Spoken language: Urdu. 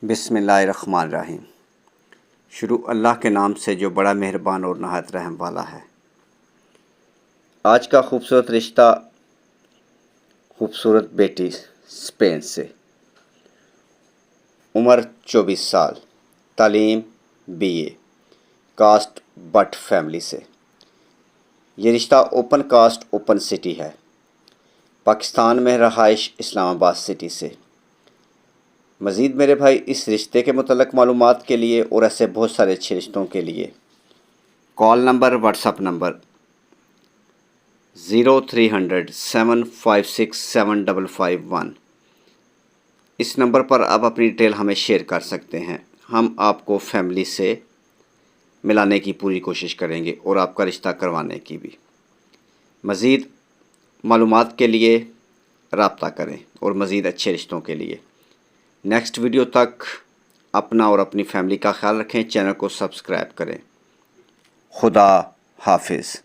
بسم اللہ الرحمن الرحیم۔ شروع اللہ کے نام سے جو بڑا مہربان اور نہایت رحم والا ہے۔ آج کا خوبصورت رشتہ خوبصورت بیٹی اسپین سے، عمر 24 سال، تعلیم BA، کاسٹ بٹ فیملی سے۔ یہ رشتہ اوپن کاسٹ اوپن سٹی ہے، پاکستان میں رہائش اسلام آباد سٹی سے۔ مزید میرے بھائی اس رشتے کے متعلق معلومات کے لیے اور ایسے بہت سارے اچھے رشتوں کے لیے call number what's up number 0300 756 7551، اس نمبر پر آپ اپنی ڈیٹیل ہمیں شیئر کر سکتے ہیں۔ ہم آپ کو فیملی سے ملانے کی پوری کوشش کریں گے اور آپ کا رشتہ کروانے کی بھی۔ مزید معلومات کے لیے رابطہ کریں اور مزید اچھے رشتوں کے لیے۔ نیکسٹ ویڈیو تک اپنا اور اپنی فیملی کا خیال رکھیں، چینل کو سبسکرائب کریں۔ خدا حافظ۔